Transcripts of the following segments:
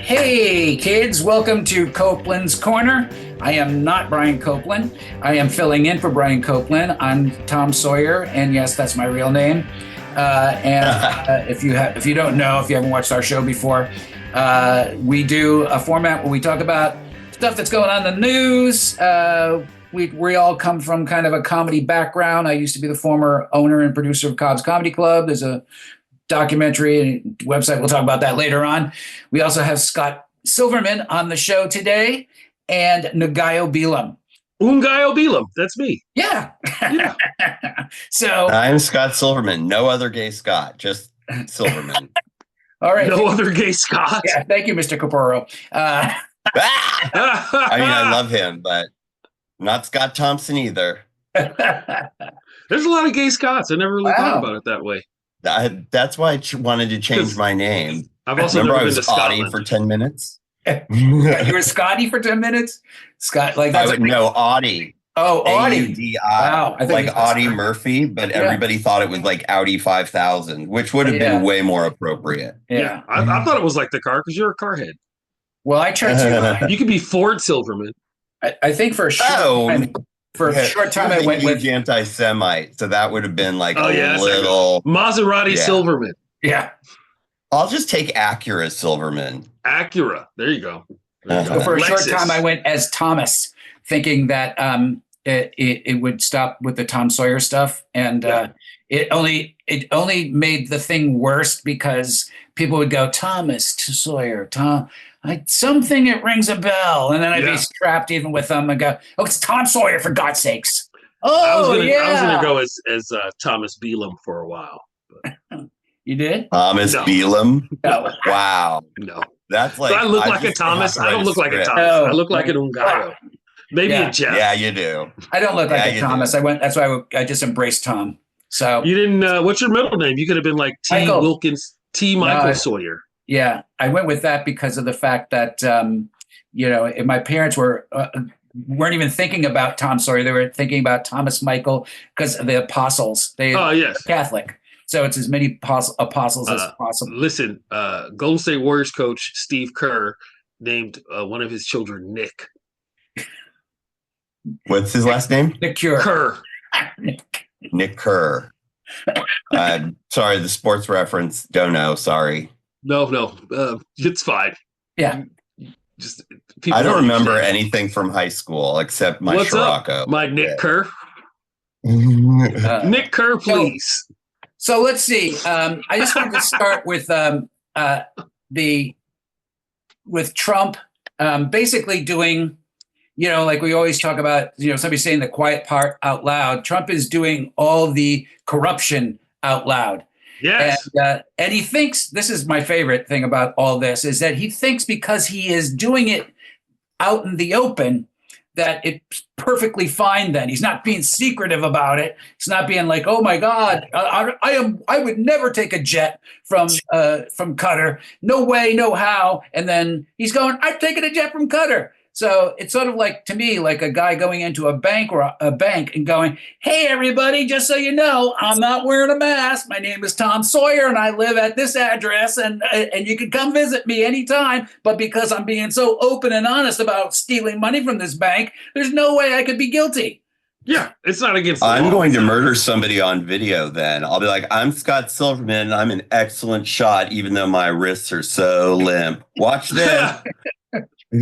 Hey kids, welcome to Copeland's Corner. I am not Brian Copeland. I am filling in for Brian Copeland. I'm Tom Sawyer, and yes, that's my real name. If you don't know, if you haven't watched our show before, we do a format where we talk about stuff that's going on in the news. We all come from kind of a comedy background. I used to be the former owner and producer of Cobb's Comedy Club. There's a documentary and website. We'll talk about that later on. We also have Scott Silverman on the show today and Ngaio Bealum. Ngaio Bealum. That's me. Yeah. Yeah. So I'm Scott Silverman. No other gay Scott, just Silverman. All right. No other gay Scott. Yeah. Thank you, Mr. Caporo. I mean, I love him, but not Scott Thompson either. There's a lot of gay Scots. I never really thought about it that way. That's why I wanted to change my name. I've also Remember never I been was to Audie Scotland. for 10 minutes? You were Scotty for 10 minutes? Scott, like that's No, Audie. Oh, Audie. A-U-D-I. Wow. I Like Audie Murphy, but everybody thought it was like Audi 5000, which would have been way more appropriate. Yeah. I thought it was like the car because you're a car head. Well, I tried to. You could be Ford Silverman. I think for a short time, I went with anti-Semite, so that would have been like a that's little Maserati Silverman. Yeah. I'll just take Acura Silverman. Acura. There you go. So for a short Lexus. time, I went as Thomas, thinking that it would stop with the Tom Sawyer stuff, and it only made the thing worse because people would go Thomas Sawyer, Tom. Something it rings a bell, and then I'd be trapped even with them and go, "Oh, it's Tom Sawyer for God's sakes!" I was gonna go as Thomas Bealum for a while. But. You did? Thomas Bealum? No. Wow. No. That's like. Do I look like a Thomas? I don't look like a Thomas. I look like an Ngaio. Maybe a Jeff. Yeah, you do. I don't look like a Thomas. Do. That's why I just embraced Tom. So you didn't. What's your middle name? You could have been like T. Michael. Wilkins, T. Michael Sawyer. Yeah, I went with that because of the fact that my parents weren't even thinking about Tom Sawyer. They were thinking about Thomas Michael because of the apostles. They Catholic, so it's as many apostles as possible. Listen, Golden State Warriors coach Steve Kerr named one of his children Nick. What's his last name? Nick Kerr. Nick Kerr. Sorry, the sports reference. Don't know. Sorry. No, it's fine. Yeah. Just I don't remember anything from high school except my Scirocco. My Nick Kerr. Nick Kerr, please. So let's see. I just wanted to start with with Trump basically doing, like we always talk about, somebody saying the quiet part out loud. Trump is doing all the corruption out loud. Yes. And he thinks, this is my favorite thing about all this, is that he thinks because he is doing it out in the open, that it's perfectly fine then. He's not being secretive about it. He's not being like, oh my God, I would never take a jet from Qatar. No way, no how. And then he's going, I've taken a jet from Qatar. So it's sort of like, to me, like a guy going into a bank and going, hey, everybody, just so you know, I'm not wearing a mask. My name is Tom Sawyer, and I live at this address, and you can come visit me anytime. But because I'm being so open and honest about stealing money from this bank, there's no way I could be guilty. Yeah, it's not against the law. I'm going to murder somebody on video then. I'll be like, I'm Scott Silverman. I'm an excellent shot, even though my wrists are so limp. Watch this.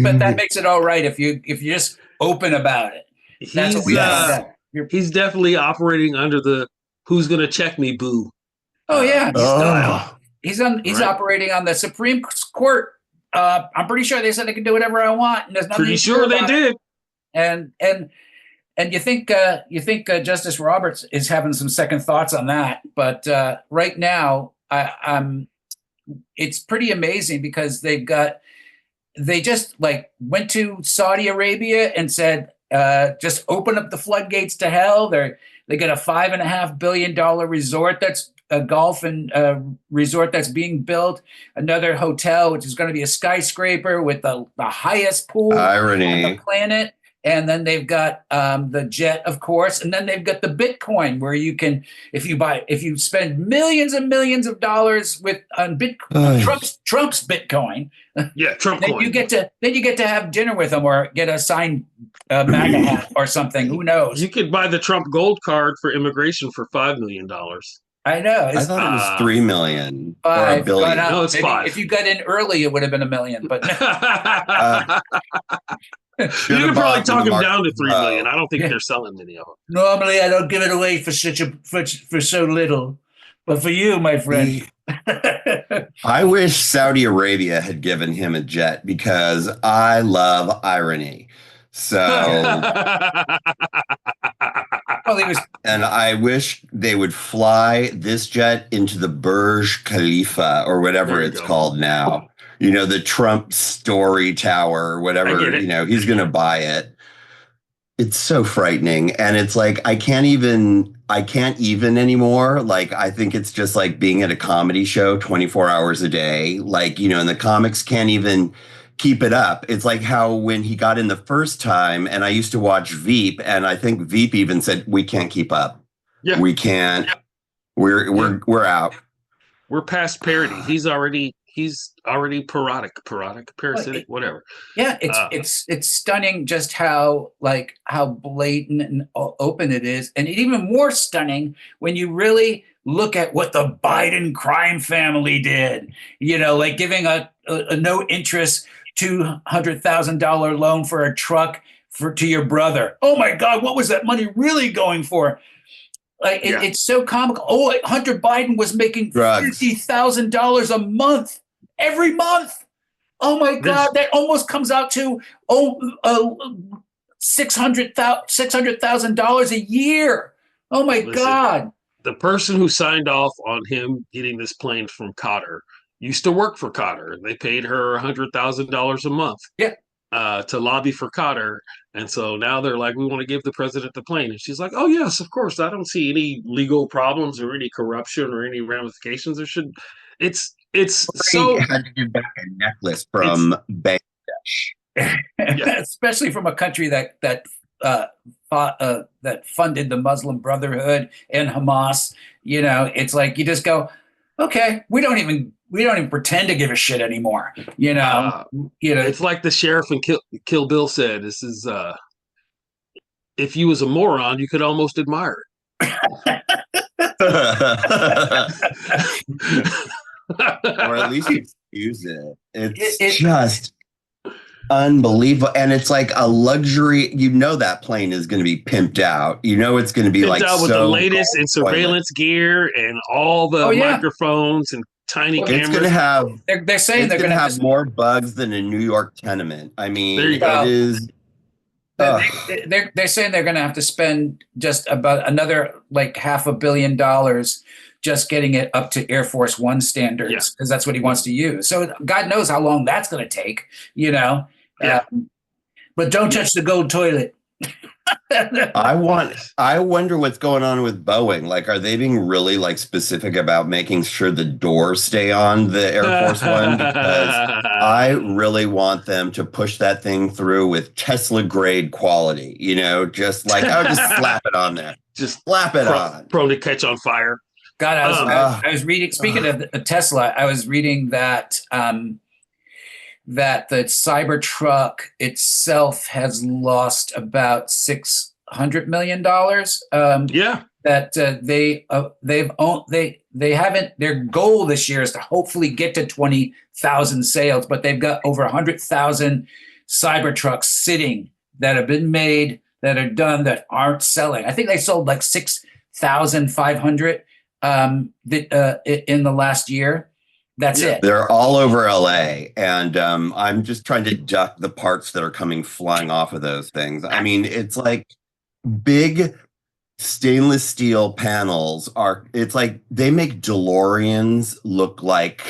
But that makes it all right if you're just open about it. That's what we he's definitely operating under the "who's going to check me" boo. Oh yeah, Oh. He's operating on the Supreme Court. I'm pretty sure they said they can do whatever I want, and there's nothing. Pretty sure they did. And you think Justice Roberts is having some second thoughts on that, but right now, it's pretty amazing because they just like went to Saudi Arabia and said, just open up the floodgates to hell. They got a $5.5 billion resort that's a golf and resort that's being built. Another hotel, which is going to be a skyscraper with the highest pool on the planet. and then they've got the jet, of course, and then they've got the Bitcoin, where you can, if you spend millions and millions of dollars on Trump's Bitcoin, Trump then coin. you get to have dinner with him or get a signed MAGA hat or something. Who knows? You could buy the Trump gold card for immigration for $5 million. I know. I thought it was 3 million or Five. a billion. No, it's Maybe 5. If you got in early, it would have been $1 million. But you could probably talk him down to 3 million. I don't think they're selling many of them. Normally, I don't give it away for so little, but for you, my friend. I wish Saudi Arabia had given him a jet because I love irony. So, and I wish they would fly this jet into the Burj Khalifa or whatever it's called now. The Trump story tower or whatever, he's going to buy it. It's so frightening. And it's like, I can't even anymore. Like, I think it's just like being at a comedy show 24 hours a day. Like, and the comics can't even keep it up. It's like how when he got in the first time, and I used to watch Veep, and I think Veep even said, we can't keep up. Yeah. We can't. Yeah. We're out. We're past parody. He's already parasitic, whatever. Yeah, it's stunning just how blatant and open it is, and even more stunning when you really look at what the Biden crime family did. Like giving a no interest $200,000 loan for a truck to your brother. Oh my God, what was that money really going for? It's so comical. Oh, Hunter Biden was making $50,000 a month. Every month. Oh my God, that almost comes out to $600,000 a year. Oh my God. The person who signed off on him getting this plane from Qatar used to work for Qatar. They paid her $100,000 a month. Yeah. To lobby for Qatar. And so now they're like, we want to give the president the plane. And she's like, oh, yes, of course. I don't see any legal problems or any corruption or any ramifications. It's so. Had to give back a necklace from Bangladesh. Especially from a country that funded the Muslim Brotherhood and Hamas. It's like you just go, okay, we don't even pretend to give a shit anymore. It's like the sheriff in Kill Bill said. This is if you was a moron, you could almost admire it. Or at least excuse it. It's just unbelievable. And it's like a luxury. That plane is going to be pimped out. It's going to be pimped out with the latest in surveillance gear and all the microphones and tiny cameras. It's going to have. They're saying they're going to have more bugs than a New York tenement. I mean, it is. They're saying they're going to have to spend just about another $500 million just getting it up to Air Force One standards because that's what he wants to use. So God knows how long that's going to take, but don't touch the gold toilet. I wonder what's going on with Boeing. Like, are they being really specific about making sure the doors stay on the Air Force One? Because I really want them to push that thing through with Tesla grade quality. Just slap it on there. Just slap it on. Prone to catch on fire. God, I was reading. Speaking of Tesla, I was reading that that the Cybertruck itself has lost about $600 million. That they haven't. Their goal this year is to hopefully get to 20,000 sales, but they've got over 100,000 Cybertrucks sitting that have been made, that are done, that aren't selling. I think they sold 6,500 in the last year. That's it. They're all over LA, and I'm just trying to duck the parts that are coming flying off of those things. I mean, it's like big stainless steel panels it's like they make DeLoreans look like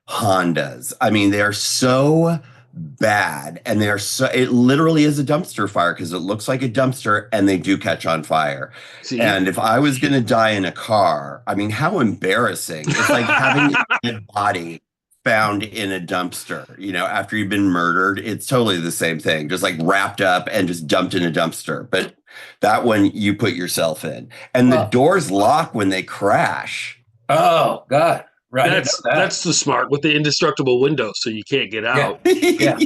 Hondas. I mean, they're so bad, and it literally is a dumpster fire because it looks like a dumpster, and they do catch on fire. And if I was going to die in a car, I mean, how embarrassing. It's like having a dead body found in a dumpster, after you've been murdered. It's totally the same thing, just like wrapped up and just dumped in a dumpster. But that one you put yourself in, and the doors lock when they crash. Oh God. Right. That's the smart with the indestructible window, so you can't get out. Yeah.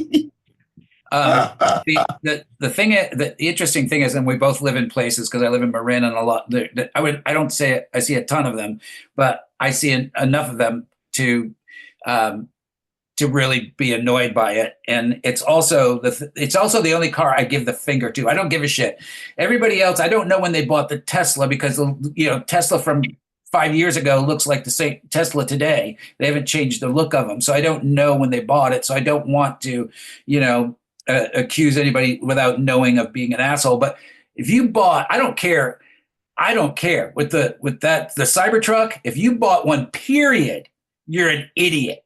The interesting thing is, and we both live in places, because I live in Marin, and a lot. I don't say it, I see a ton of them, but I see enough of them to really be annoyed by it. And it's also the only car I give the finger to. I don't give a shit. Everybody else, I don't know when they bought the Tesla, because Tesla from 5 years ago looks like the same Tesla today. They haven't changed the look of them, so I don't know when they bought it. So I don't want to, accuse anybody without knowing of being an asshole. But if you bought, I don't care with the Cybertruck. If you bought one, period, you're an idiot.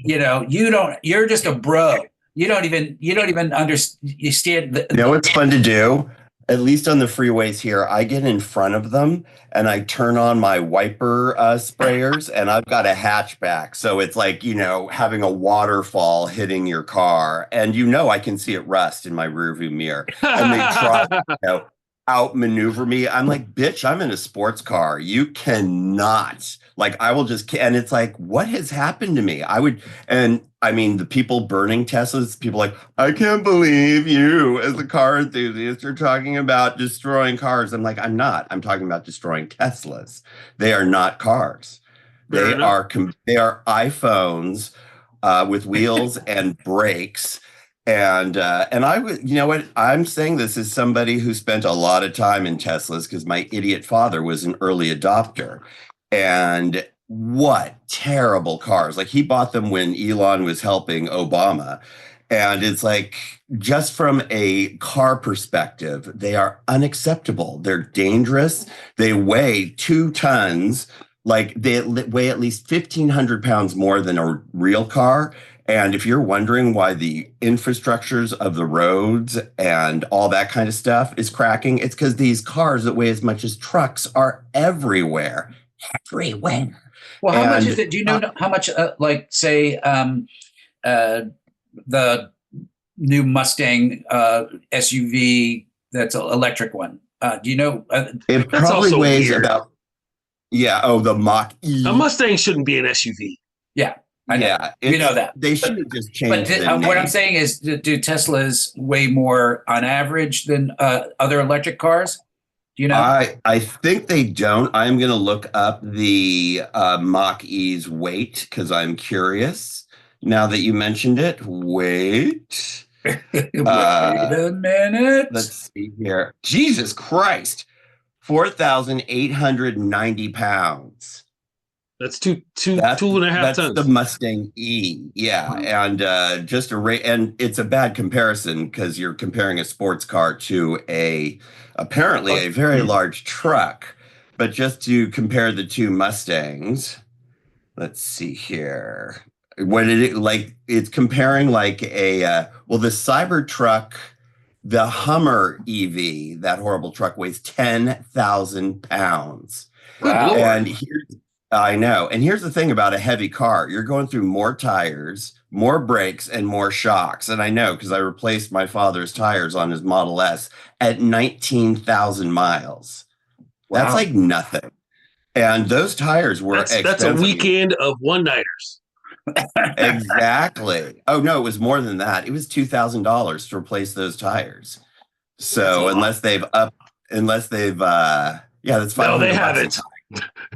You're just a bro. You don't even understand. What's fun to do? At least on the freeways here, I get in front of them and I turn on my wiper sprayers, and I've got a hatchback. So it's like, having a waterfall hitting your car, and I can see it rust in my rearview mirror. And they try to outmaneuver me. I'm like, bitch, I'm in a sports car. You cannot. Like, I will just, and it's like, what has happened to me? The people burning Teslas, people like, I can't believe you as a car enthusiast are talking about destroying cars. I'm like, I'm not. I'm talking about destroying Teslas. They are not cars. They are iPhones with wheels and brakes. And I would, what, I'm saying this as somebody who spent a lot of time in Teslas, because my idiot father was an early adopter. And what terrible cars. Like, he bought them when Elon was helping Obama. And it's like, just from a car perspective, they are unacceptable. They're dangerous. They weigh 2 tons. Like, they weigh at least 1,500 pounds more than a real car. And if you're wondering why the infrastructures of the roads and all that kind of stuff is cracking, it's because these cars that weigh as much as trucks are everywhere. Everywhere. Well, how much is it? Do you know how much, say, the new Mustang SUV that's an electric one? Do you know? It probably weighs about, the Mach-E. A Mustang shouldn't be an SUV. Yeah. I know. Yeah, you know that. They should have just changed the name. What I'm saying is, do Teslas weigh more on average than other electric cars? Do you know? I think they don't. I'm going to look up the Mach-E's weight, because I'm curious. Now that you mentioned it, wait. Wait a minute. Let's see here. Jesus Christ. 4,890 pounds. That's two and a half tons. That's the Mustang E, yeah, and and it's a bad comparison, because you're comparing a sports car to apparently a very large truck. But just to compare the two Mustangs, let's see here. It's comparing like the Cybertruck, the Hummer EV, that horrible truck, weighs 10,000 pounds. Wow. And I know. And here's the thing about a heavy car. You're going through more tires, more brakes, and more shocks. And I know, because I replaced my father's tires on his Model S at 19,000 miles. Wow. That's like nothing. And those tires were expensive. That's a weekend of one-nighters. Exactly. Oh, no, it was more than that. It was $2,000 to replace those tires. So unless they've, that's $500. No, they haven't.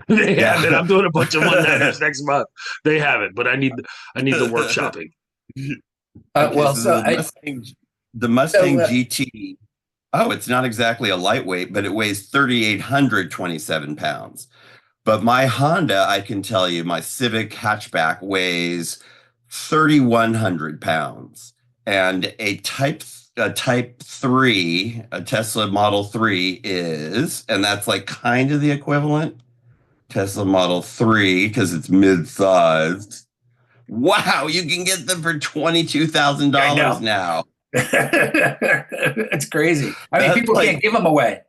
They haven't. I'm doing a bunch of one-nighters next month. They haven't, but I need the workshopping. The Mustang GT. Oh, it's not exactly a lightweight, but it weighs 3,827 pounds. But my Honda, I can tell you, my Civic hatchback weighs 3,100 pounds, and a Type 3, a Tesla Model 3 is, and that's like kind of the equivalent. Tesla Model 3, because it's mid-sized. Wow, you can get them for $22,000 now. It's crazy. I mean, people can't give them away.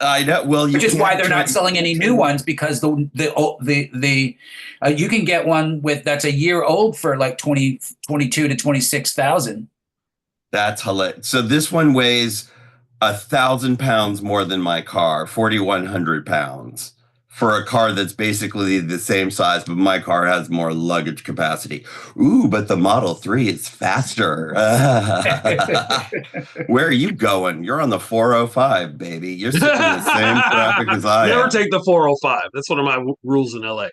I know. Well, which is why they're not selling any new ones, because the you can get one that's a year old for like 22 to 26,000. That's hilarious. So this one weighs 1,000 pounds more than my car, 4,100 pounds for a car that's basically the same size, but my car has more luggage capacity. Ooh, but the Model 3 is faster. Where are you going? You're on the 405, baby. You're sitting in the same traffic as I am. Never take the 405. That's one of my rules in LA.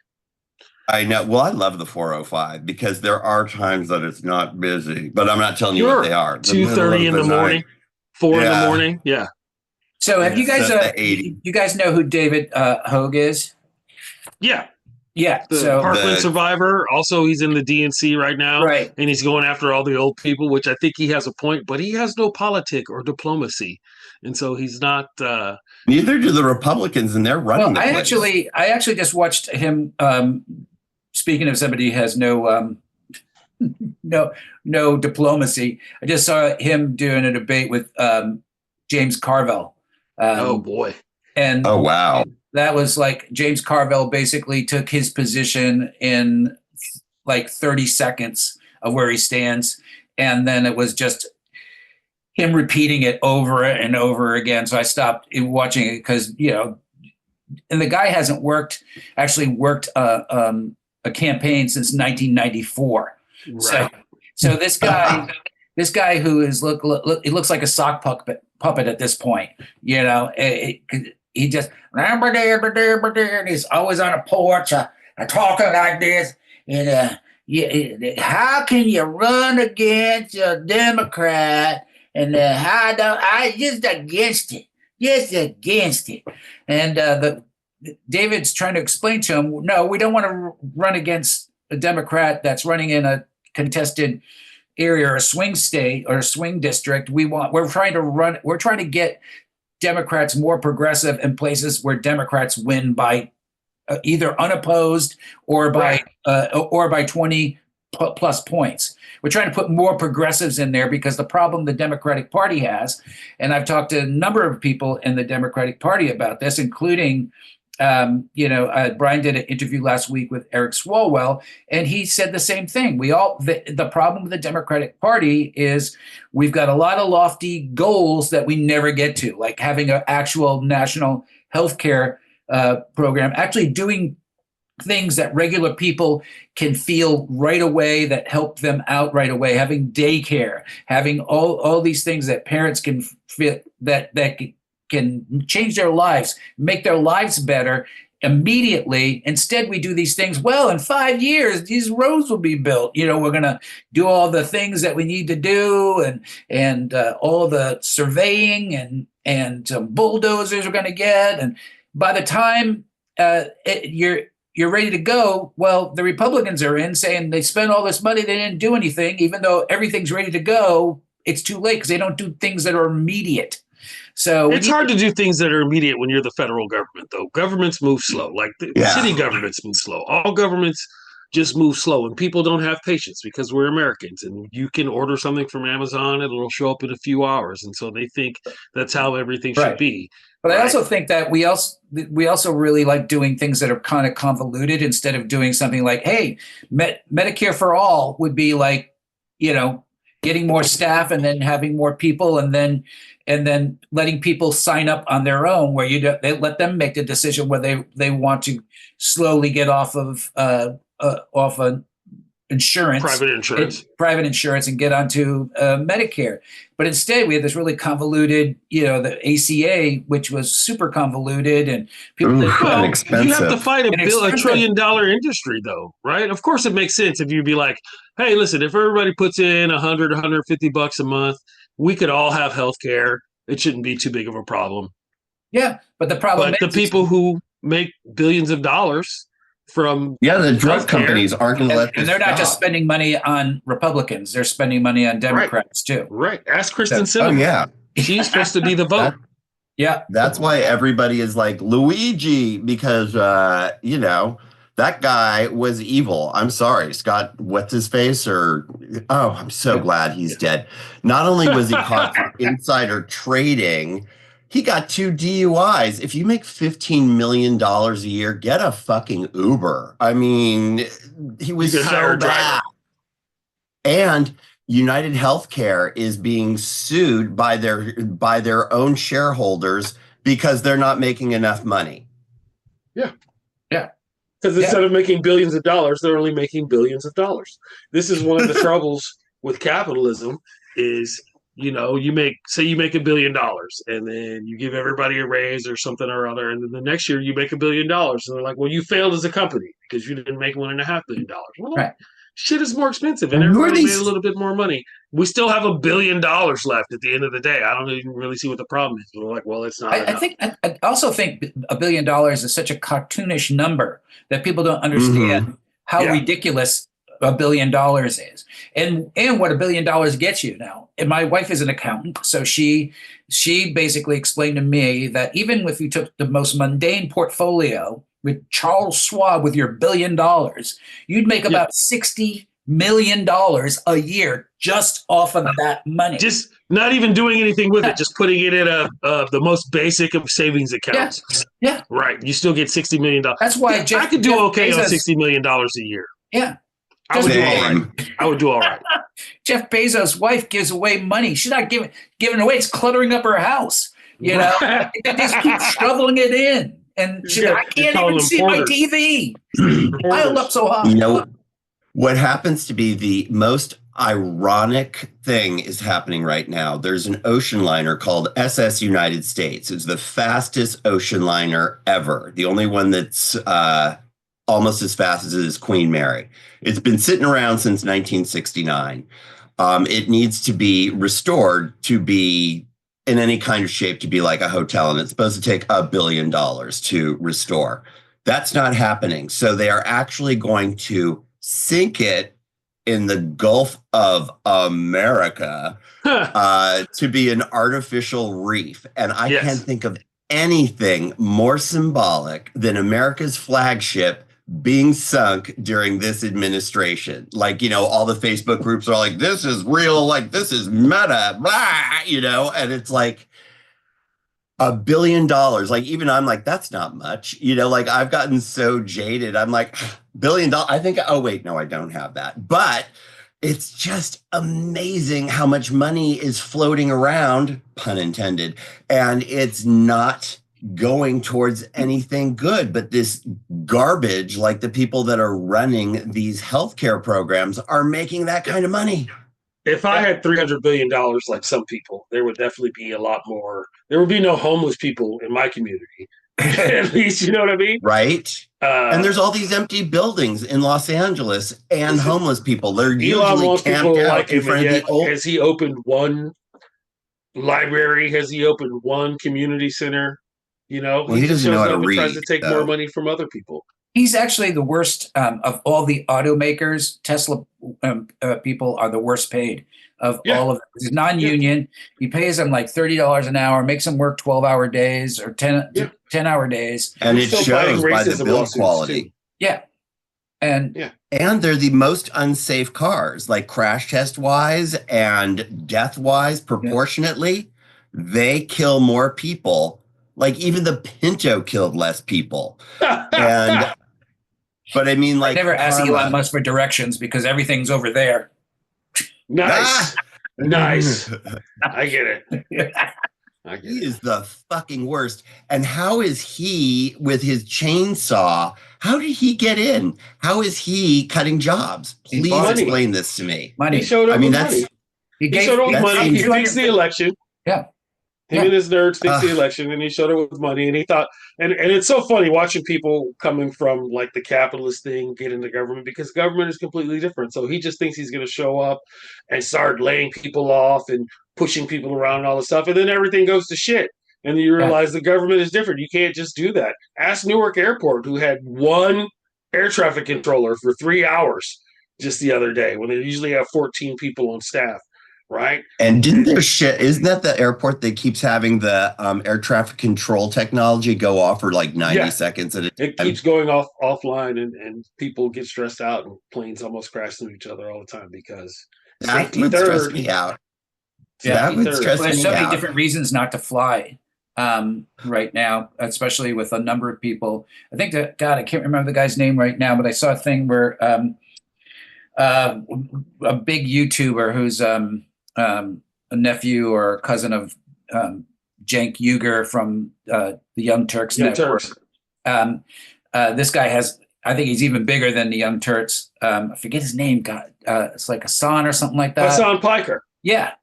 I know. Well, I love the 405 because there are times that it's not busy, but I'm not telling you what they are. 2:30 in the morning, 4 in the morning. Yeah. So have you guys know who David Hogue is? Yeah. Yeah. The Parkland survivor. Also, he's in the DNC right now. Right. And he's going after all the old people, which I think he has a point, but he has no politic or diplomacy. And so he's not. Neither do the Republicans, and they're running the place. I actually just watched him. Speaking of somebody who has no diplomacy, I just saw him doing a debate with James Carville. Oh boy! And oh wow, that was like James Carville basically took his position in like 30 seconds of where he stands, and then it was just him repeating it over and over again. So I stopped watching it because and the guy hasn't worked a campaign since 1994. Right. So this guy who is he looks like a sock puppet at this point. He just he's always on a porch talking like this. And how can you run against a Democrat? And I just against it. And David's trying to explain to him, no, we don't want to run against a Democrat that's running in a contested area or a swing state or a swing district. We're trying to get Democrats more progressive in places where Democrats win by either unopposed or by 20 plus points. We're trying to put more progressives in there because the problem the Democratic Party has, and I've talked to a number of people in the Democratic Party about this, including Brian did an interview last week with Eric Swalwell, and he said the same thing. The problem with the Democratic Party is we've got a lot of lofty goals that we never get to, like having an actual national healthcare program, actually doing things that regular people can feel right away, that help them out right away, having daycare, having all these things that parents can feel that can change their lives, make their lives better immediately. Instead, we do these things. Well, in 5 years, these roads will be built. We're going to do all the things that we need to do, and all the surveying and bulldozers are going to get. And by the time you're ready to go, well, the Republicans are in saying they spent all this money, they didn't do anything, even though everything's ready to go. It's too late because they don't do things that are immediate. So it's hard to do things that are immediate when you're the federal government, though. Governments move slow, like city governments move slow. All governments just move slow, and people don't have patience because we're Americans, and you can order something from Amazon, it'll show up in a few hours, and so they think that's how everything should be. But I also think that we also really like doing things that are kind of convoluted instead of doing something like, hey, Medicare for all would be like, getting more staff and then having more people and then letting people sign up on their own, where they let them make the decision where they want to slowly get off of insurance, private insurance, and get onto Medicare. But instead, we had this really convoluted, the ACA, which was super convoluted, and people. Expensive. You have to fight $1 trillion industry, though, right? Of course, it makes sense if you'd be like, hey, listen, if everybody puts in $150 a month, we could all have health care. It shouldn't be too big of a problem. Yeah, but the problem is the people who make billions of dollars from the drug companies aren't going to let this and they're not just spending money on Republicans, they're spending money on Democrats too. Right. Ask Kristen Sinema. She's supposed to be the vote. That's why everybody is like Luigi, because that guy was evil. I'm sorry, Scott, what's his face? I'm so glad he's dead. Not only was he caught for insider trading, He got 2 DUIs. If you make $15 million a year, get a fucking Uber. I mean, he was You can hire so a driver. bad. And United Healthcare is being sued by their own shareholders because they're not making enough money. Yeah. Yeah. Because instead of making billions of dollars, they're only making billions of dollars. This is one of the troubles with capitalism is, you make $1 billion and then you give everybody a raise or something or other. And then the next year you make $1 billion. And they're like, well, you failed as a company because you didn't make $1.5 billion. Well, Right. Shit is more expensive and And who are everybody made these- a little bit more money. We still have $1 billion left at the end of the day. I don't even really see what the problem is. We're like, well, it's not enough. I also think $1 billion is such a cartoonish number that people don't understand how ridiculous $1 billion is, and what $1 billion gets you now. And my wife is an accountant, so she basically explained to me that even if you took the most mundane portfolio with Charles Schwab with your $1 billion, you'd make about $60 million a year just off of that money. Just not even doing anything with it, just putting it in the most basic of savings accounts. Yeah. Right. You still get $60 million. That's why I could do okay on $60 million a year. Yeah. I would do all right. I would do all right. Jeff Bezos' wife gives away money. She's not giving it away. It's cluttering up her house. They just keep shoveling it in. And she's like, I can't even see my TV. Piled up so high. What happens to be the most ironic thing is happening right now. There's an ocean liner called SS United States. It's the fastest ocean liner ever. The only one that's almost as fast as it is Queen Mary. It's been sitting around since 1969. It needs to be restored to be in any kind of shape to be like a hotel, and it's supposed to take $1 billion to restore. That's not happening. So they are actually going to sink it in the Gulf of America to be an artificial reef. And I can't think of anything more symbolic than America's flagship being sunk during this administration. Like, all the Facebook groups are like, this is real, like, this is meta, blah, and it's like $1 billion. Like, even I'm like, that's not much, like I've gotten so jaded. I'm like, $1 billion. I think, oh, wait, no, I don't have that. But it's just amazing how much money is floating around, pun intended, and it's not going towards anything good, but this garbage, like the people that are running these healthcare programs are making that kind of money. If I had $300 billion like some people, there would definitely be a lot more. There would be no homeless people in my community. At least, you know what I mean? Right. And there's all these empty buildings in Los Angeles and homeless people. They're usually camped out in front of the old. Has he opened one library? Has he opened one community center? Well, he doesn't know how to read. Tries to take more money from other people. He's actually the worst of all the automakers. Tesla people are the worst paid of all of them. He's non-union. He pays them like $30 an hour, makes them work 12-hour days or 10-hour days. And it shows by the build quality. Too. Yeah. And they're the most unsafe cars, like crash test wise and death wise, proportionately. They kill more people. Like even the Pinto killed less people. But I mean, like, I never ask Elon Musk for directions because everything's over there. Nice. Nice. I get it. He is the fucking worst. And how is he with his chainsaw? How did he get in? How is he cutting jobs? Please explain this to me. Money. He showed up with money. He showed up with money. He fixed the election. Yeah. Him and his nerds fixed the election, and he showed up with money. And he thought, and it's so funny watching people coming from like the capitalist thing get into government because government is completely different. So he just thinks he's going to show up and start laying people off and pushing people around and all this stuff, and then everything goes to shit. And then you realize the government is different. You can't just do that. Ask Newark Airport, who had one air traffic controller for 3 hours just the other day, when they usually have 14 people on staff. Right. And isn't that the airport that keeps having the air traffic control technology go off for like 90 seconds at a time? It keeps going offline and people get stressed out and planes almost crash into each other all the time because that would stress me out. Yeah, that would stress me out. There's so many different reasons not to fly. right now, especially with a number of people. I think that, God, I can't remember the guy's name right now, but I saw a thing where a big YouTuber who's a nephew or cousin of Cenk Uygur from the Young Turks Network. This guy has, I think he's even bigger than the Young Turks. I forget his name. God, it's like Hassan or something like that. Hassan Piker. Yeah.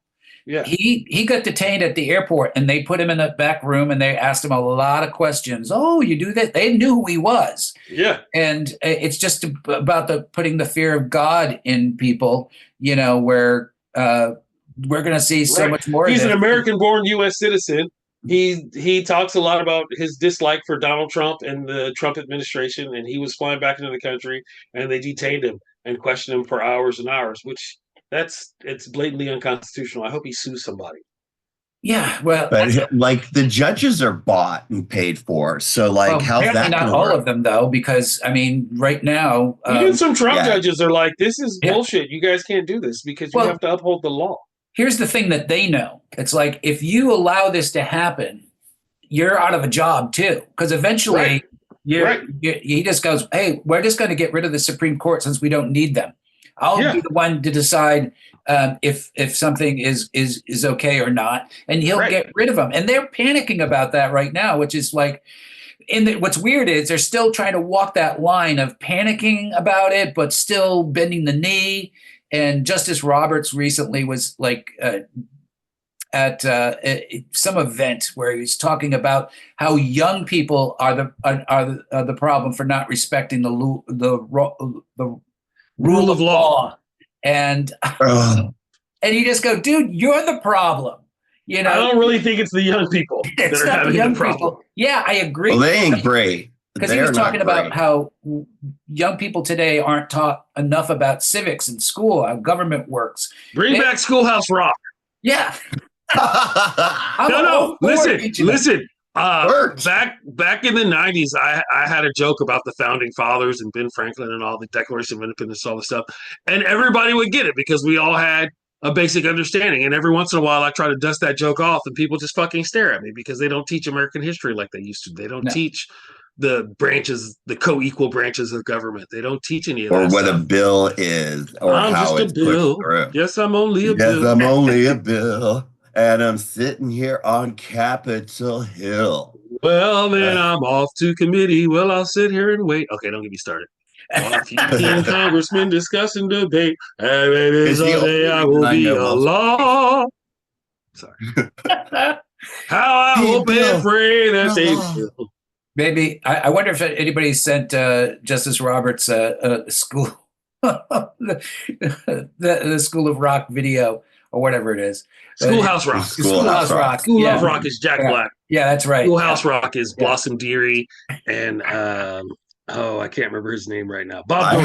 Yeah. He got detained at the airport, and they put him in the back room, and they asked him a lot of questions. Oh, you do that? They knew who he was. Yeah. And it's just about putting the fear of God in people, where we're going to see so much more. He's an American-born U.S. citizen. He talks a lot about his dislike for Donald Trump and the Trump administration, and he was flying back into the country, and they detained him and questioned him for hours and hours, which it's blatantly unconstitutional. I hope he sues somebody. Yeah, well, but the judges are bought and paid for, so how's that? Not all of them, though, because right now, even some Trump judges are like, "This is bullshit. You guys can't do this because you have to uphold the law." Here's the thing that they know: it's like if you allow this to happen, you're out of a job too, because eventually, he just goes, "Hey, we're just going to get rid of the Supreme Court since we don't need them. I'll be the one to decide if something is okay or not," and he'll get rid of them. And they're panicking about that right now, which is like, what's weird is they're still trying to walk that line of panicking about it, but still bending the knee. And Justice Roberts recently was at some event where he's talking about how young people are the problem for not respecting the rule of law. And you just go, dude, you're the problem. I don't really think it's the young people that are having the problem. Yeah, I agree. Well, they ain't great. Because he was talking about how young people today aren't taught enough about civics in school, how government works. Bring back Schoolhouse Rock. Yeah. No. Listen. Back in the 90s, I had a joke about the founding fathers and Ben Franklin and all the Declaration of Independence, all the stuff, and everybody would get it because we all had a basic understanding. And every once in a while, I try to dust that joke off, and people just fucking stare at me because they don't teach American history like they used to. They don't teach the branches, the co-equal branches of government. They don't teach any of that. Or what a bill is, or I'm how just it's a bill. pushed through. Yes, I'm only a bill. Yes, I'm only a bill. And I'm sitting here on Capitol Hill. Well, then I'm off to committee. Well, I'll sit here and wait. Okay, don't get me started. While few congressmen discuss and debate, and maybe someday I will be a law. Sorry. How I hope and pray that they will. Maybe I wonder if anybody sent Justice Roberts a school, the School of Rock video or whatever it is. Schoolhouse Rock. Schoolhouse Rock. Schoolhouse Rock is Jack Black. Yeah, that's right. Schoolhouse Rock is Blossom Dearie and I can't remember his name right now. Bob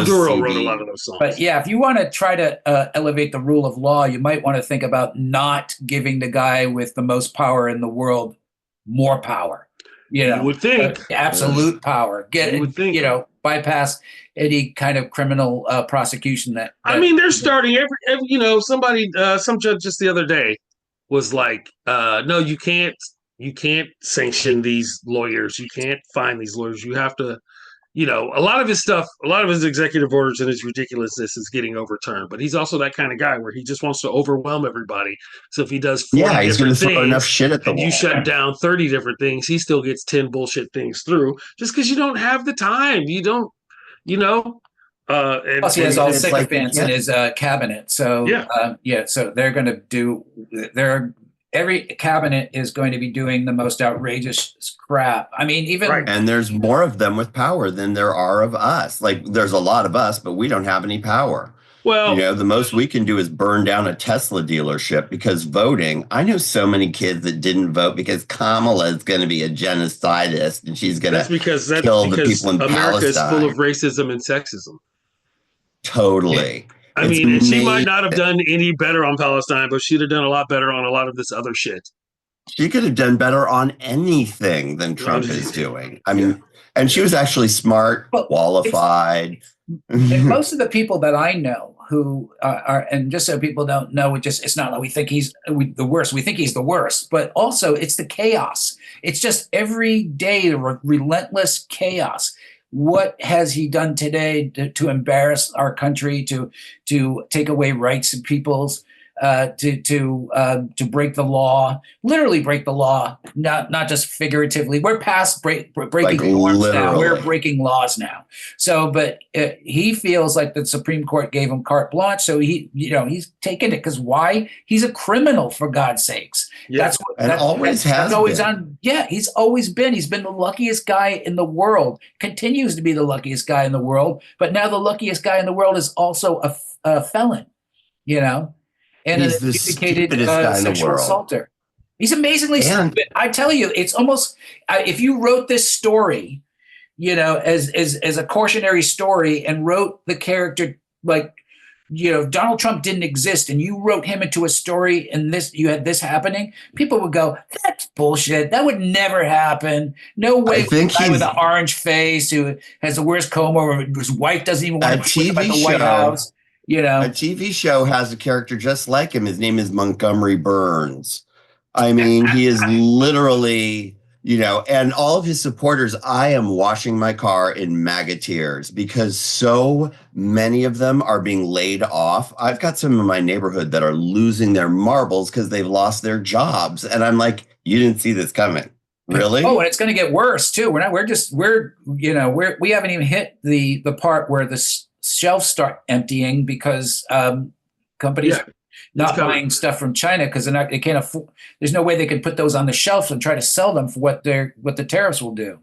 Duro wrote a lot of those songs. But yeah, if you want to try to elevate the rule of law, you might want to think about not giving the guy with the most power in the world more power. You would think absolute power. Bypass any kind of criminal prosecution. I mean, they're starting every somebody, some judge just the other day was like, no, you can't sanction these lawyers. You can't find these lawyers. You have to, a lot of his stuff, a lot of his executive orders and his ridiculousness is getting overturned. But he's also that kind of guy where he just wants to overwhelm everybody. So if he does 40 he's going to throw enough shit at the wall. You shut down 30 different things, he still gets 10 bullshit things through just because you don't have the time. You don't, plus he has all sycophants in his cabinet. So so they're going to do every cabinet is going to be doing the most outrageous crap. I mean, even and there's more of them with power than there are of us. Like there's a lot of us, but we don't have any power. Well, the most we can do is burn down a Tesla dealership because voting. I know so many kids that didn't vote because Kamala is going to be a genocidist and she's going to kill the people in America Palestine. Is full of racism and sexism. Totally. I mean, and she might not have done any better on Palestine, but she'd have done a lot better on a lot of this other shit. She could have done better on anything than Trump is doing. I mean, and she was actually smart, qualified. And most of the people that I know who are, and just so people don't know, it's not like we think he's the worst. We think he's the worst, but also it's the chaos. It's just every day, relentless chaos. What has he done today to embarrass our country, to take away rights of people's, to break the law, literally break the law, not just figuratively. We're past breaking norms now. We're breaking laws now. So, but he feels like the Supreme Court gave him carte blanche. So he's taken it because why? He's a criminal, for God's sakes. Yeah. That's always been. Yeah, he's always been. He's been the luckiest guy in the world. Continues to be the luckiest guy in the world. But now the luckiest guy in the world is also a felon. And he's an educated sexual assaulter. He's amazingly stupid. I tell you, it's almost if you wrote this story, as a cautionary story, and wrote the character like, Donald Trump didn't exist, and you wrote him into a story, and you had this happening, people would go, "That's bullshit. That would never happen. No way." A guy with an orange face who has the worst comb over, his wife doesn't even want to put him at the White House. A TV show has a character just like him. His name is Montgomery Burns. I mean, he is literally, and all of his supporters, I am washing my car in MAGA tears because so many of them are being laid off. I've got some in my neighborhood that are losing their marbles because they've lost their jobs. And I'm like, you didn't see this coming. Really? Oh, and it's going to get worse too. We haven't even hit the part where the shelves start emptying because companies not buying stuff from China because they can't afford. There's no way they can put those on the shelf and try to sell them for what the tariffs will do.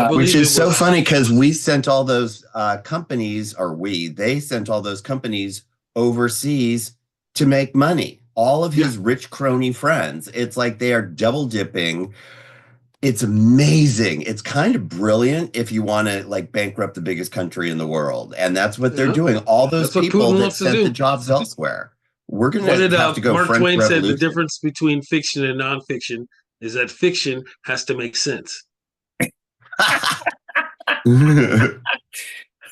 Which is so funny because we sent all those companies, they sent all those companies overseas to make money. All of his rich crony friends. It's like they are double dipping. It's amazing. It's kind of brilliant if you want to bankrupt the biggest country in the world. And that's what they're doing. All those people that sent the jobs elsewhere. We're going to have to go Mark French Twain Revolution. said the difference between fiction and nonfiction is that fiction has to make sense.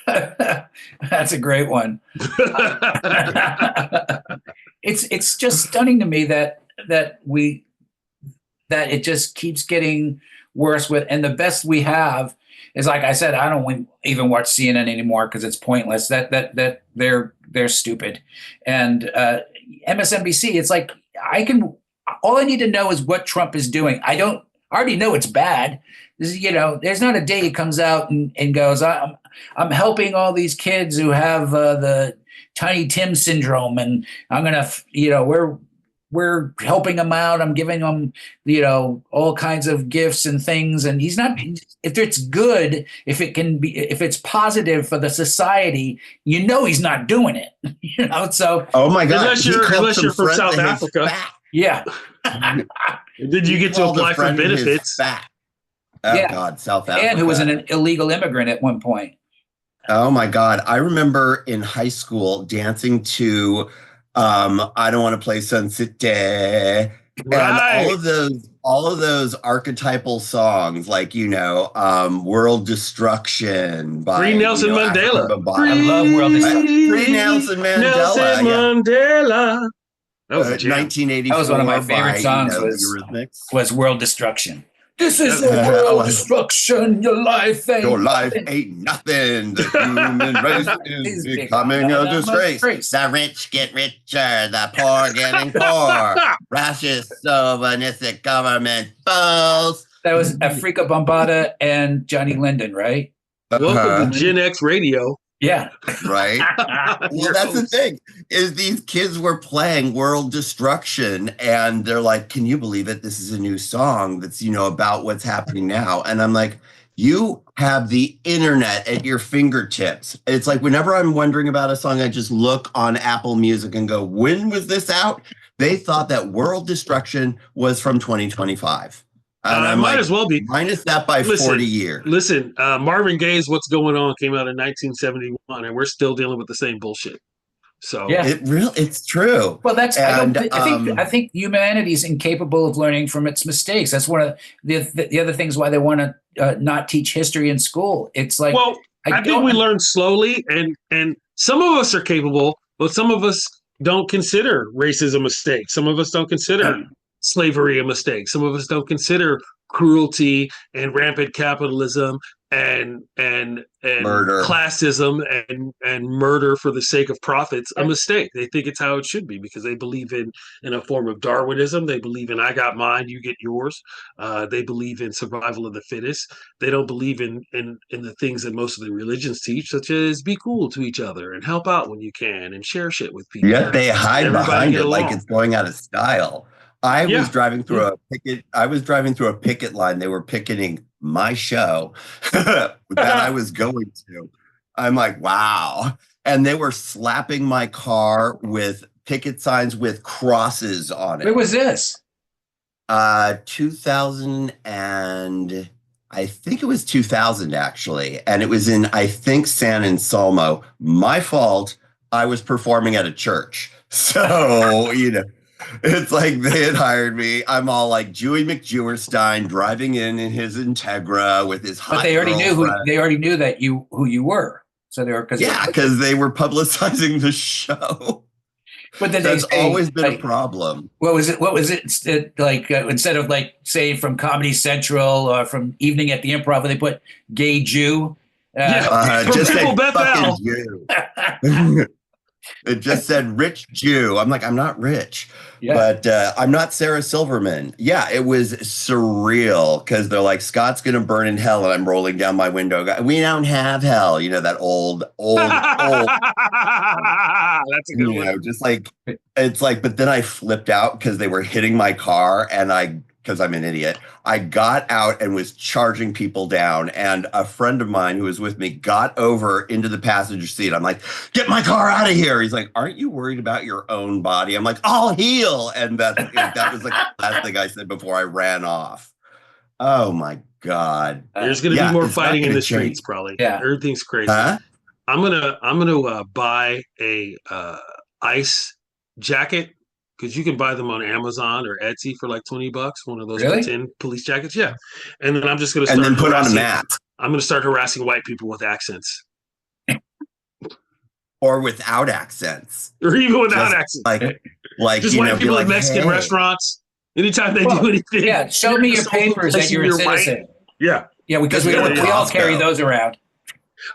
That's a great one. It's just stunning to me that it just keeps getting worse and the best we have is, like I said, I don't even watch CNN anymore because it's pointless. That they're stupid. And MSNBC, it's like all I need to know is what Trump is doing. I already know it's bad. There's not a day he comes out and goes, I'm helping all these kids who have the Tiny Tim syndrome, and I'm gonna, we're helping him out. I'm giving him, all kinds of gifts and things. And he's not, if it's good, if it's positive for the society, he's not doing it, so. Oh my God. Unless you're from South Africa. Yeah. Did you get to apply for benefits? God, South Africa. And who was an illegal immigrant at one point. Oh my God. I remember in high school dancing to I Don't Want to Play Sunset Day. Right. And all of those archetypal songs, World Destruction by Free Nelson Mandela. I love World Destruction. Free Nelson Mandela. Nelson Mandela. That was 1984. That was one of my favorite songs. Was World Destruction. This is a world destruction. Your life ain't nothing. The human race is becoming a disgrace. The rich get richer, the poor getting poor. Rascist, chauvinistic government fools. That was Afrika Bambaataa and Johnny Linden, right? Welcome to Gen X Radio. Yeah. Right. Well, that's the thing is these kids were playing World Destruction and they're like, can you believe it? This is a new song that's, about what's happening now. And I'm like, you have the internet at your fingertips. It's like whenever I'm wondering about a song, I just look on Apple Music and go, when was this out? They thought that World Destruction was from 2025. And I might as well be. Minus that by 40 years. Listen, Marvin Gaye's What's Going On came out in 1971, and we're still dealing with the same bullshit. So yeah, it's true. Well, I think humanity is incapable of learning from its mistakes. That's one of the other things why they want to not teach history in school. It's like, I think we learn slowly, and some of us are capable, But some of us don't consider racism a mistake. Some of us don't consider slavery a mistake. Some of us don't consider cruelty and rampant capitalism and Murder. classism and murder for the sake of profits a mistake. They think it's how it should be because they believe in a form of Darwinism. They believe in I got mine, you get yours. They believe in survival of the fittest. They don't believe in the things that most of the religions teach, such as be cool to each other and help out when you can and share shit with people. Yet they hide behind it like it's going out of style. I was driving through a picket line. They were picketing my show that I was going to. I'm like, wow. And they were slapping my car with picket signs with crosses on it. Where was this? 2000 and I think it was 2000 actually. And it was in, I think, San Anselmo. My fault. I was performing at a church. So, it's like they had hired me. I'm all like Dewey McJewerstein driving in his Integra with his hot. But they already knew that who you were. So they were because they were publicizing the show. But then that's always been a problem. What was it like? Instead of like say from Comedy Central or from Evening at the Improv, they put gay Jew. Just say fucking Jew. It just said rich Jew. I'm like, I'm not rich, but I'm not Sarah Silverman. Yeah, it was surreal because they're like, Scott's going to burn in hell. And I'm rolling down my window. We don't have hell. That old. That's a good one. Just like, it's like, but then I flipped out because they were hitting my car and because I'm an idiot, I got out and was charging people down. And a friend of mine who was with me got over into the passenger seat. I'm like, get my car out of here. He's like, aren't you worried about your own body? I'm like, I'll heal. And that was like the last thing I said before I ran off. Oh my God. There's going to be more fighting in the streets, probably. Yeah. Everything's crazy. Huh? I'm gonna buy a ice jacket. Because you can buy them on Amazon or Etsy for like $20. One of those pretend police jackets, yeah. And then I'm just going to start put on a mat. I'm going to start harassing white people with accents, or without accents, or even without accents. Like just white people in Mexican restaurants. Anytime they do anything, yeah. Show me your papers that you're a citizen. White. Yeah, because we all carry those around.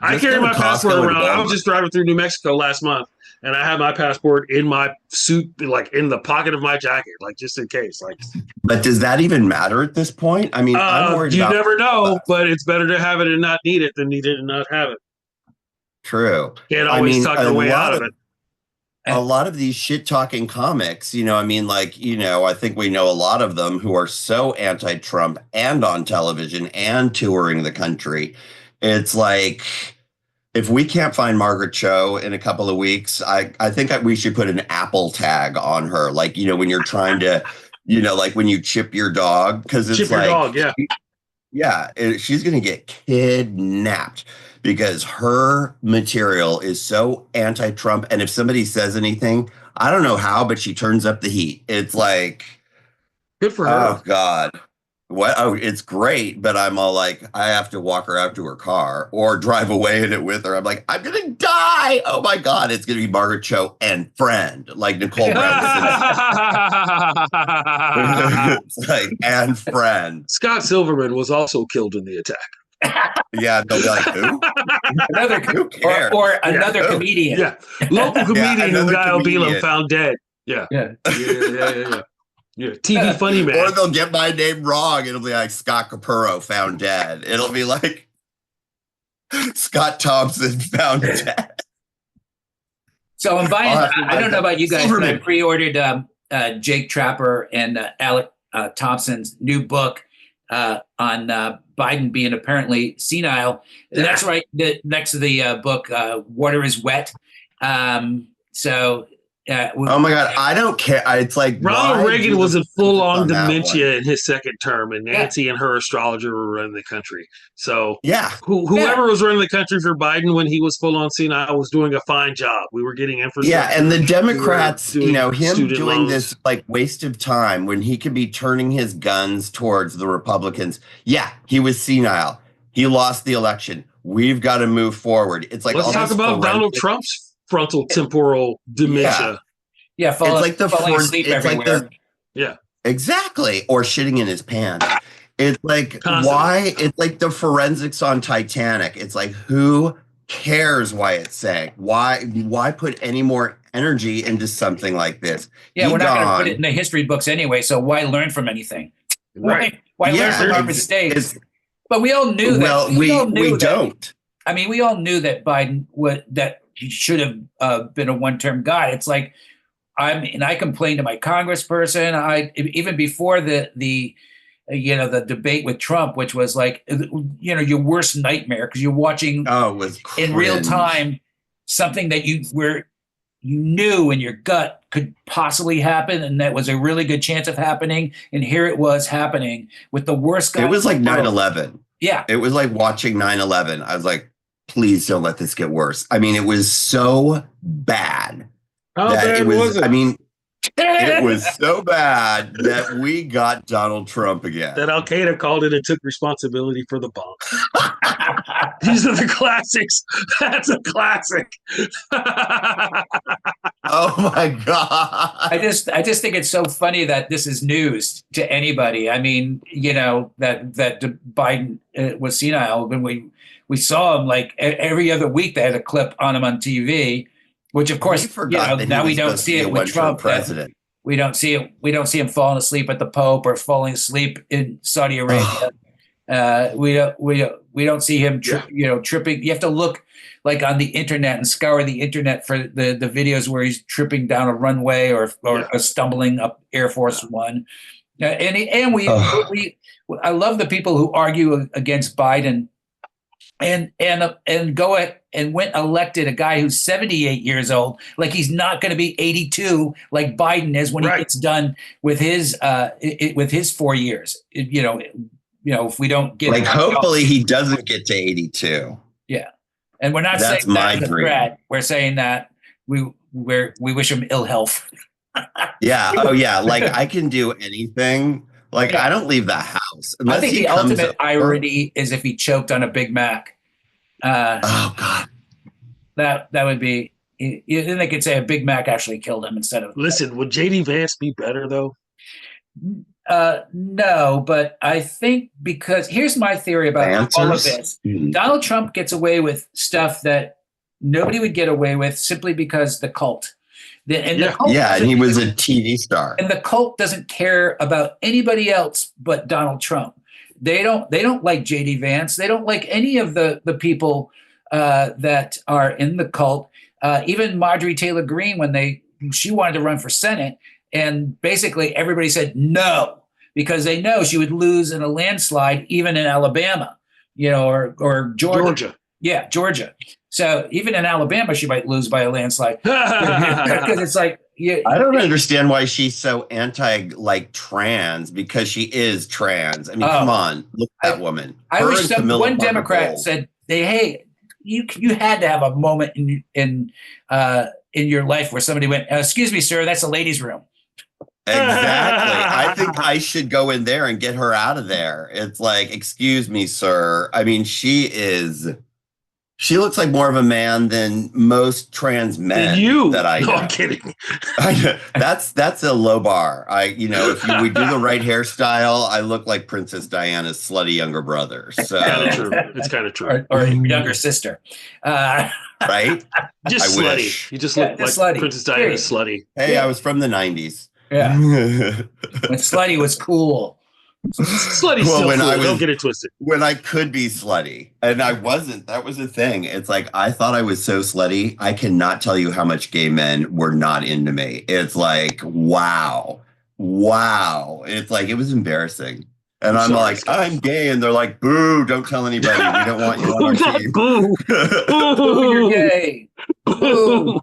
I carry my passport around. I was just driving through New Mexico last month. And I have my passport in my suit, like in the pocket of my jacket, like just in case. Like, but does that even matter at this point? I mean, I'm worried you never know, but it's better to have it and not need it than need it and not have it. True. Can't always talk your way out of it. A lot of these shit talking comics, I think we know a lot of them who are so anti-Trump and on television and touring the country. It's like, if we can't find Margaret Cho in a couple of weeks, I think we should put an Apple tag on her. Like, when you're trying to, like when you chip your dog, because it's chip like, your dog, yeah. She's going to get kidnapped because her material is so anti-Trump. And if somebody says anything, I don't know how, but she turns up the heat. It's like, good for her. Oh God. What? Oh, it's great, but I'm all like, I have to walk her out to her car or drive away in it with her. I'm like, I'm gonna die. Oh my God, it's gonna be Margaret Cho and friend, like Nicole Brown. It's like and friend. Scott Silverman was also killed in the attack. Yeah, they'll be like, who? Who cares? Or another comedian. Yeah, local comedian Ngaio Bealum found dead. Yeah. Yeah, TV funny man. Or they'll get my name wrong. It'll be like Scott Capurro found dead. It'll be like Scott Thompson found dead. So I'm buying. I don't know about you guys, but I pre-ordered Jake Trapper and Alec Thompson's new book on Biden being apparently senile. Yeah. That's right. Next to the book, Water is Wet. Oh my God, I don't care. It's like Ronald Reagan was in full-on dementia in his second term, and Nancy and her astrologer were running the country. So whoever was running the country for Biden when he was full-on senile was doing a fine job. We were getting infrastructure. Yeah, and the Democrats, him doing this like waste of time when he could be turning his guns towards the Republicans. Yeah, he was senile. He lost the election. We've got to move forward. It's like let's talk about Donald Trump's frontal temporal dementia. Yeah, falling asleep everywhere. Yeah. Exactly. Or shitting in his pants. It's like, Constantly. why? It's like the forensics on Titanic. It's like, who cares why it sank? Why put any more energy into something like this? Yeah, we're not going to put it in the history books anyway, so why learn from anything? Right. Why learn from our mistakes? But we all knew that. Well, we don't. I mean, we all knew that Biden that he should have been a one-term guy. It's like, I complained to my congressperson. Even before the debate with Trump, which was like, your worst nightmare, because you're watching it was in real time something that you knew in your gut could possibly happen, and that was a really good chance of happening. And here it was happening with the worst guy. It was like 9/11. Yeah. It was like watching 9/11. I was like, please don't let this get worse. I mean, it was so bad. How bad was it? I mean, it was so bad that we got Donald Trump again. That Al Qaeda called it and took responsibility for the bomb. These are the classics. That's a classic. Oh my God. I just think it's so funny that this is news to anybody. I mean, that Biden was senile. When we saw him like every other week, they had a clip on him on TV. Which of course, now we don't see it with Trump. President. We don't see it. We don't see him falling asleep at the Pope or falling asleep in Saudi Arabia. We don't see him, tripping. You have to look like on the internet and scour the internet for the videos where he's tripping down a runway or stumbling up Air Force One. I love the people who argue against Biden and go and went elected a guy who's 78 years old, like he's not going to be 82 like Biden is when he gets done with his 4 years. If we don't get hopefully he doesn't get to 82. Yeah, and we're not saying that as a threat. We're saying that we wish him ill health. Yeah. Oh yeah. Like I can do anything. Like I don't leave the house. I think the ultimate irony is if he choked on a Big Mac. Oh God. That would be. Then they could say a Big Mac actually killed him instead of. Listen, would JD Vance be better though? No, but I think because here's my theory about all of this. Donald Trump gets away with stuff that nobody would get away with simply because the cult. And he was a TV star. And the cult doesn't care about anybody else but Donald Trump. They don't like JD Vance. They don't like any of the people that are in the cult. Even Marjorie Taylor Greene, when she wanted to run for Senate, and basically everybody said no because they know she would lose in a landslide, even in Alabama, or Georgia. Yeah, Georgia. So even in Alabama, she might lose by a landslide because it's like I don't understand why she's so trans, because she is trans. I mean, come on, look at that woman. I wish one Democrat said, "Hey, you had to have a moment in your life where somebody went, excuse me, sir, that's a ladies' room." Exactly. I think I should go in there and get her out of there. It's like, excuse me, sir. I mean, she looks like more of a man than most trans men that I know. No, I'm kidding. That's a low bar. If we do the right hairstyle, I look like Princess Diana's slutty younger brother. So it's kind of true. Or younger sister. Right? Just I slutty. wish. You just look like slutty. Princess Diana's slutty. Hey, I was from the 90s. Yeah. When slutty was cool. Slutty still cool. Don't get it twisted. When I could be slutty, and I wasn't. That was the thing. It's like I thought I was so slutty. I cannot tell you how much gay men were not into me. It's like wow. It's like it was embarrassing. And I'm like, I'm gay, and they're like, boo! Don't tell anybody. We don't want you on our team. Boo! Boo! You're gay. Boo!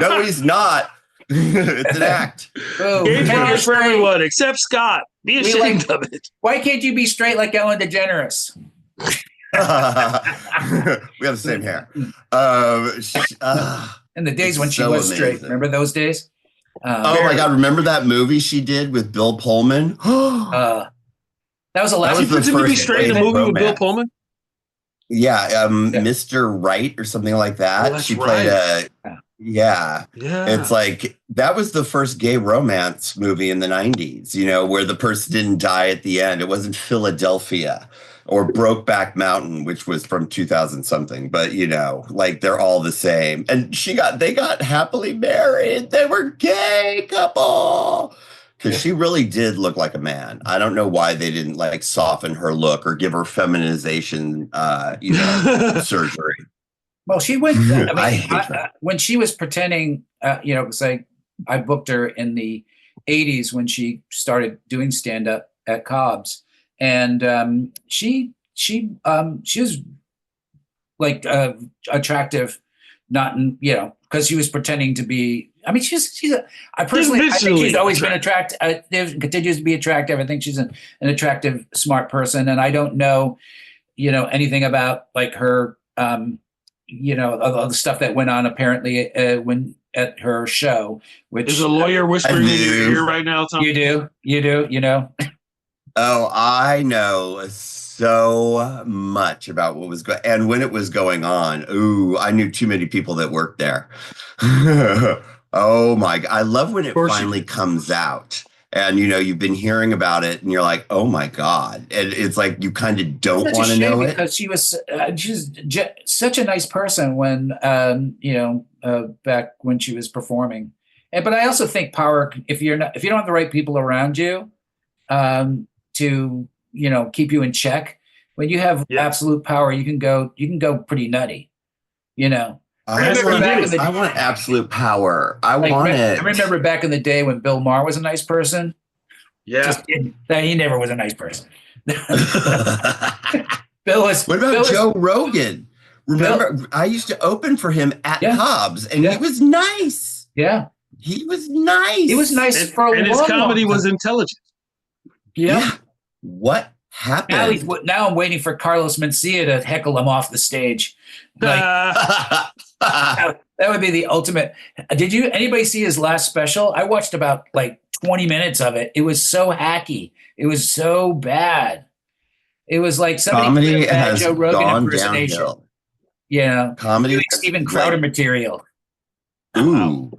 No, he's not. It's an act. Gay pride for everyone except Scott. Be ashamed of it. Why can't you be straight like Ellen DeGeneres? We have the same hair. In the days when she was straight. Remember those days? Oh my God. Remember that movie she did with Bill Pullman? That was the last. She pretended to be straight in a movie with Bill Pullman? Mr. Right or something like that. Oh, that's She played right. yeah. Yeah. It's like that was the first gay romance movie in the 90s, where the person didn't die at the end. It wasn't Philadelphia or Brokeback Mountain, which was from 2000 something, but like they're all the same. And they got happily married. They were gay couple. Because she really did look like a man. I don't know why they didn't like soften her look or give her feminization, surgery. Well, she went. When she was pretending, because I booked her in the '80s when she started doing stand up at Cobb's, and she was like attractive, not because she was pretending to be. I mean, I think she's always been attractive. Continues to be attractive. I think she's an attractive, smart person, and I don't know, anything about like her, all the stuff that went on apparently when at her show. Which is a lawyer whispering in your ear right now, Tom? You do. Oh, I know so much about what was going and when it was going on. Ooh, I knew too many people that worked there. Oh my God. I love when it finally comes out and, you've been hearing about it and you're like, oh my God. And it's like, you kind of don't want to know it. Because she's such a nice person when, back when she was performing. But I also think power, if you don't have the right people around you, to, keep you in check, when you have absolute power, you can go pretty nutty, I want absolute power. I want it. I remember back in the day when Bill Maher was a nice person. Yeah. He never was a nice person. What about Joe Rogan? Remember, I used to open for him at Cobb's, and he was nice. Yeah. He was nice. He was nice for a long time. And his comedy was intelligent. Yeah. What happened? Now I'm waiting for Carlos Mencia to heckle him off the stage. That would be the ultimate. Did anybody see his last special? I watched about like 20 minutes of it. It was so hacky. It was so bad. It was like somebody has Joe Rogan gone downhill. Yeah. Comedy doing Steven Crowder material. Ooh.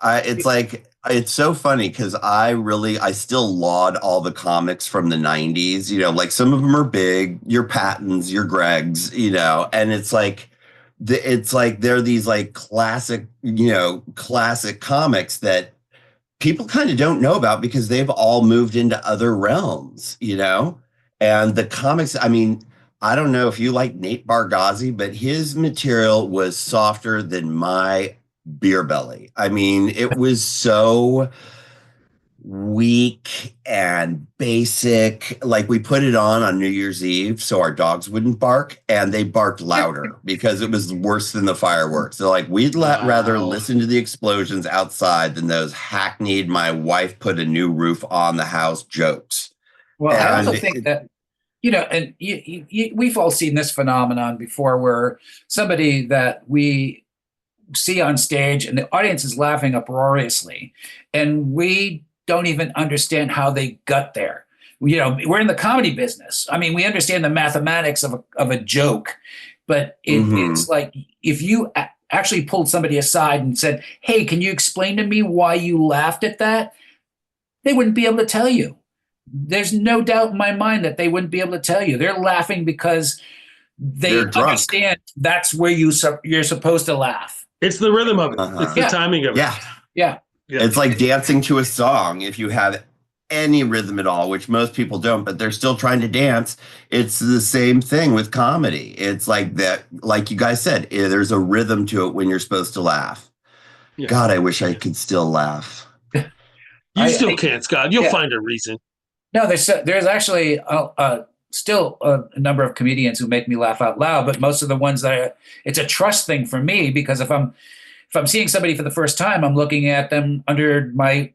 It's like, it's so funny because I still laud all the comics from the 90s, like some of them are big, your Pattons, your Gregs, and it's like they're these like classic comics that people kind of don't know about because they've all moved into other realms, and the comics, I mean, I don't know if you like Nate Bargatze, but his material was softer than my beer belly. I mean, it was so weak and basic. Like we put it on New Year's Eve so our dogs wouldn't bark, and they barked louder because it was worse than the fireworks. They're like, we'd rather listen to the explosions outside than those hackneyed my wife put a new roof on the house jokes. Well, I also think that and we've all seen this phenomenon before where somebody that we see on stage and the audience is laughing uproariously and we don't even understand how they got there. We're in the comedy business. I mean, we understand the mathematics of a joke, but it's like if you actually pulled somebody aside and said, hey, can you explain to me why you laughed at that? They wouldn't be able to tell you. There's no doubt in my mind that they wouldn't be able to tell you. They're laughing because they understand that's where you're supposed to laugh. It's the rhythm of it. It's the timing of it. Yeah. It's like dancing to a song. If you have any rhythm at all, which most people don't, but they're still trying to dance. It's the same thing with comedy. It's like that, like you guys said, there's a rhythm to it when you're supposed to laugh. Yeah. God, I wish I could still laugh. You still can't, Scott. You'll find a reason. No, there's actually still a number of comedians who make me laugh out loud, but most of the ones it's a trust thing for me because if I'm seeing somebody for the first time, I'm looking at them under my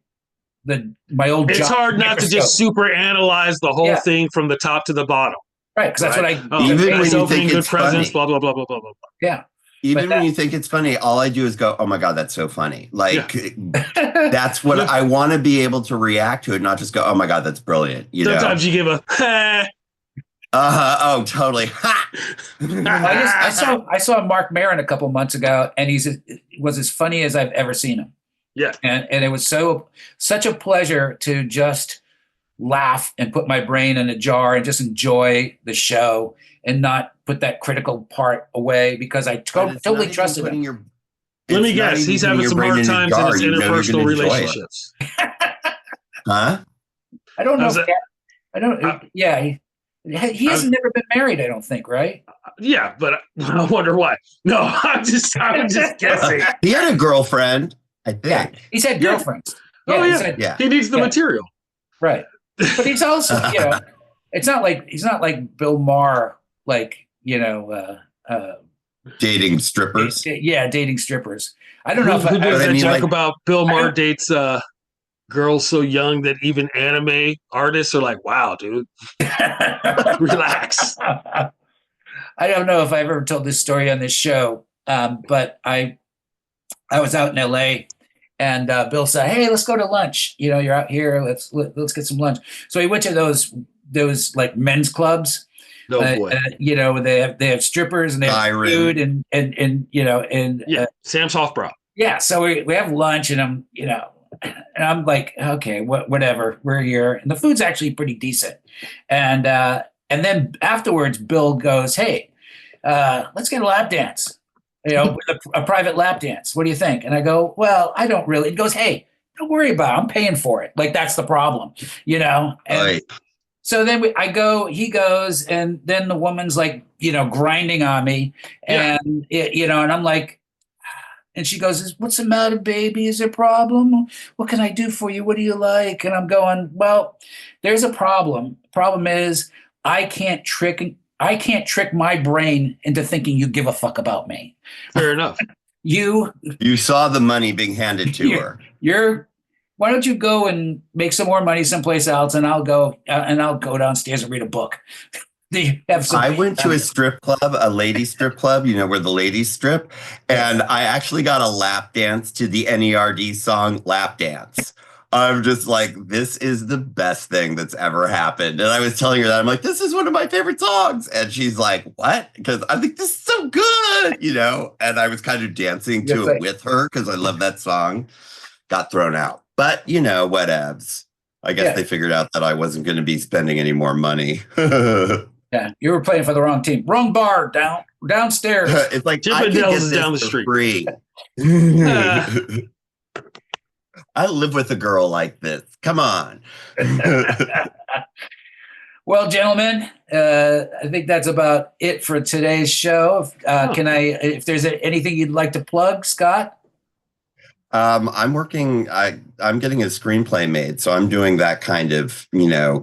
old. It's hard not to just super analyze the whole thing from the top to the bottom, right? Because that's what I even when you think it's presence, funny. blah blah blah blah blah blah. Yeah. Even when you think it's funny, all I do is go, oh my God, that's so funny. Like, that's what I want to be able to react to it, not just go, oh my God, that's brilliant. Sometimes you give a, Oh, totally. Ha! I saw Mark Maron a couple months ago, and was as funny as I've ever seen him. Yeah. And it was such a pleasure to just laugh and put my brain in a jar and just enjoy the show and not put that critical part away, because I totally trusted him. Let me guess, he's having some hard times in his interpersonal relationships. Huh? I don't know. Yeah. He hasn't never been married, I don't think, right? Yeah, but I wonder why. No, I'm just guessing. He had a girlfriend, I think. Yeah, he's had girlfriends. Yeah, he needs the material. Right. But he's also, it's not like Bill Maher, dating strippers. Yeah, dating strippers. I don't know if who does that joke about Bill Maher dates girls so young that even anime artists are like, wow, dude, relax. I don't know if I've ever told this story on this show, but I was out in LA, and Bill said, "Hey, let's go to lunch. You're out here. Let's get some lunch." So we went to those like men's clubs. Oh boy. They have strippers and they have food and Sam's Hofbrau. Yeah, so we have lunch, and I'm like, okay, whatever, we're here, and the food's actually pretty decent, and then afterwards, Bill goes, "Hey, let's get a lap dance, a private lap dance. What do you think?" And I go, "Well, I don't really." He goes, "Hey, don't worry about it. I'm paying for it. Like, that's the problem, And right. So then he goes, and then the woman's like, grinding on me, and and I'm like. And she goes, "What's the matter, baby? Is there a problem? What can I do for you? What do you like?" And I'm going, "Well, there's a problem. Problem is I can't trick my brain into thinking you give a fuck about me." Fair enough. You saw the money being handed to her. Why don't you go and make some more money someplace else, and I'll go downstairs and read a book. I went to a strip club, a ladies strip club, where the ladies strip. And I actually got a lap dance to the NERD song Lap Dance. I'm just like, this is the best thing that's ever happened. And I was telling her that. I'm like, this is one of my favorite songs. And she's like, what? Because I think this is so good, And I was kind of dancing to it with her because I love that song. Got thrown out. But, whatevs. I guess they figured out that I wasn't going to be spending any more money. Yeah, you were playing for the wrong team. Wrong bar, downstairs. It's like Chippendales is down the street. Free. I live with a girl like this. Come on. Well, gentlemen, I think that's about it for today's show. If there's anything you'd like to plug, Scott? I'm working. I'm getting a screenplay made, so I'm doing that kind of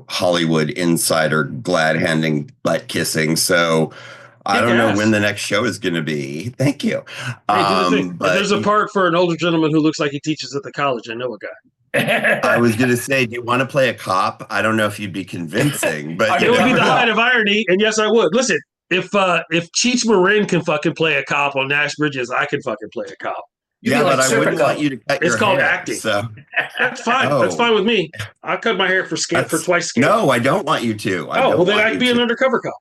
Hollywood insider glad handing butt kissing. So I don't know when the next show is going to be. Thank you. But there's a part for an older gentleman who looks like he teaches at the college. I know a guy. I was going to say, do you want to play a cop? I don't know if you'd be convincing, but it would be the height of irony, and yes, I would. Listen, if Cheech Marin can fucking play a cop on Nash Bridges, I can fucking play a cop. But I wouldn't want you to cut your hair. It's called acting. So. That's fine. Oh. That's fine with me. I'll cut my hair for twice scale. No, I don't want you to. Then I can be an undercover cop.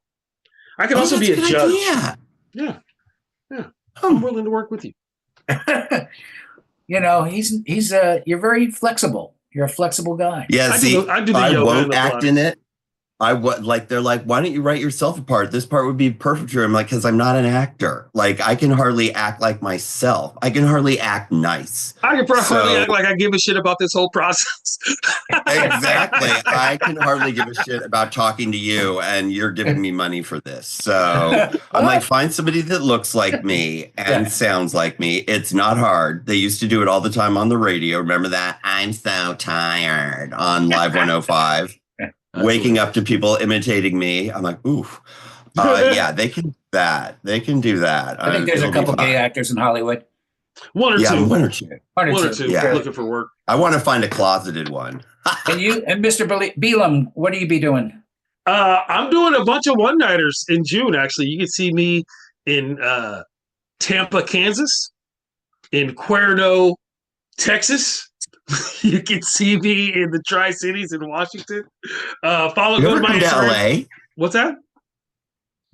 I can also be a judge. Idea. Yeah. I'm willing to work with you. You're very flexible. You're a flexible guy. Yeah, I won't act in it. They're like, why don't you write yourself a part? This part would be perfect for you. I'm like, because I'm not an actor. Like, I can hardly act like myself. I can hardly act nice. I can hardly act like I give a shit about this whole process. Exactly. I can hardly give a shit about talking to you, and you're giving me money for this. So I'm like, find somebody that looks like me and sounds like me. It's not hard. They used to do it all the time on the radio. Remember that? I'm so tired on Live 105. Waking up to people imitating me. I'm like, ooh. They can do that. They can do that. I think there's a couple gay actors in Hollywood. One or two. Yeah. Looking for work. I want to find a closeted one. And Mr. Bealum, what do you be doing? I'm doing a bunch of one-nighters in June, actually. You can see me in Tampa, Kansas, in Cuerno, Texas. You can see me in the Tri-Cities in Washington. Go to LA. What's that?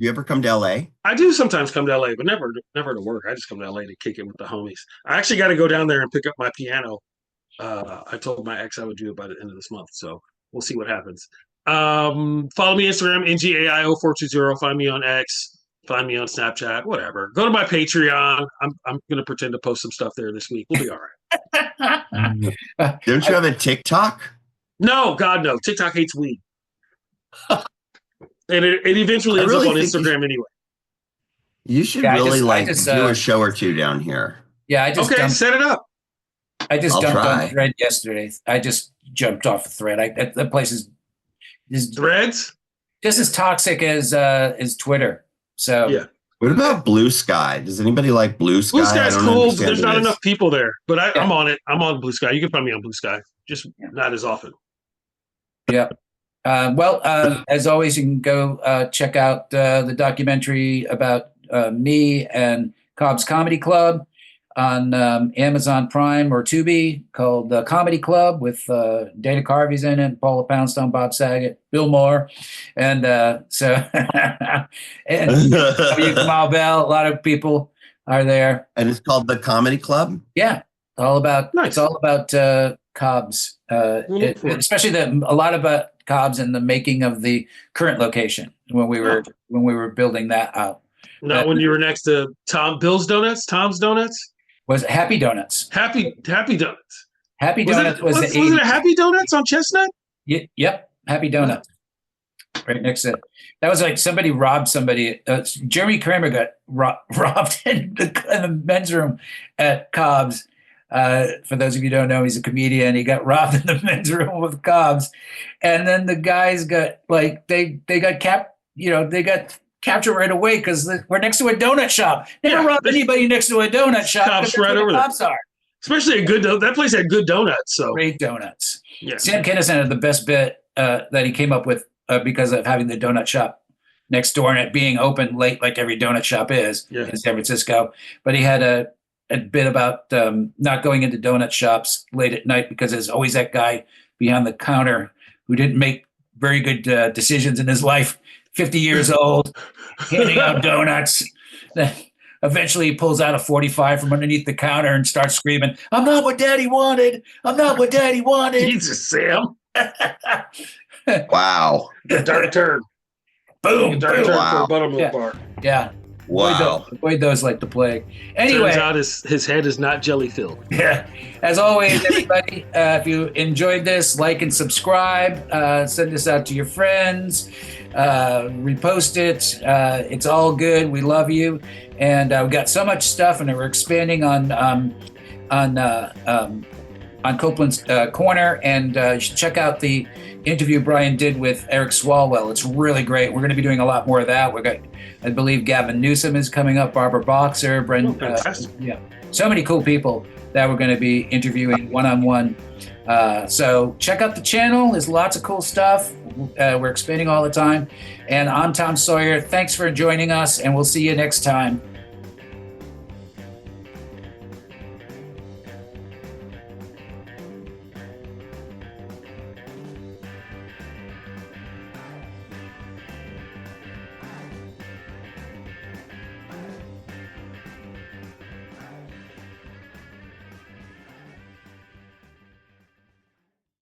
You ever come to LA? I do sometimes come to LA, but never to work. I just come to LA to kick it with the homies. I actually got to go down there and pick up my piano. I told my ex I would do it by the end of this month, so we'll see what happens. Follow me Instagram, NGAIO420. Find me on X. Find me on Snapchat. Whatever. Go to my Patreon. I'm gonna pretend to post some stuff there this week. We'll be all right. Don't you have a TikTok? No, God no. TikTok hates weed, and it eventually ends up on Instagram anyway. You should really do a show or two down here. Yeah, I just set it up. I just jumped on the thread yesterday. I just jumped off the thread. The place is Threads just as toxic as Twitter. So yeah. What about Blue Sky? Does anybody like Blue Sky? Blue Sky's cool. There's not enough people there, but I'm on it. I'm on Blue Sky. You can find me on Blue Sky, just not as often. Yeah. As always, you can go check out the documentary about me and Cobb's Comedy Club on Amazon Prime or Tubi called The Comedy Club with Dana Carvey's in it, Paula Poundstone, Bob Saget, Bill Maher, and and Kamal Bell. A lot of people are there. And it's called The Comedy Club? Yeah. It's all about Cobb's, especially a lot about Cobb's and the making of the current location when we were building that out. Not when you were next to Tom's Donuts? Was it Happy Donuts? Happy Donuts. Happy Donuts was it a Happy Donuts on Chestnut? Yep, Happy Donuts. Right next to it. That was like somebody robbed somebody. Jeremy Kramer got robbed in the men's room at Cobb's. For those of you who don't know, he's a comedian. He got robbed in the men's room with Cobb's, and then the guys got they got captured right away because we're next to a donut shop. Never robbed anybody next to a donut shop. Cops right over there. Cops are. Especially that place had good donuts. So great donuts. Yeah. Sam Kinison had the best bit that he came up with because of having the donut shop next door and it being open late like every donut shop is in San Francisco. But he had a bit about not going into donut shops late at night because there's always that guy behind the counter who didn't make very good decisions in his life. 50 years old, handing out donuts. Eventually, he pulls out a 45 from underneath the counter and starts screaming, "I'm not what Daddy wanted. I'm not what Daddy wanted." Jesus, Sam. Wow. Dark turn. Boom. Dark turn for a buttermilk bar. Yeah. Wow. Avoid those like the plague. Anyway. Turns out his head is not jelly filled. Yeah. As always, everybody, if you enjoyed this, like and subscribe. Send this out to your friends. Repost it. It's all good. We love you. And we've got so much stuff, and we're expanding on Copeland's Corner. And you should check out the interview Brian did with Eric Swalwell. It's really great. We're going to be doing a lot more of that. We've got, I believe, Gavin Newsom is coming up, Barbara Boxer, so many cool people that we're going to be interviewing one-on-one. So check out the channel. There's lots of cool stuff. We're expanding all the time. And I'm Tom Sawyer. Thanks for joining us, and we'll see you next time.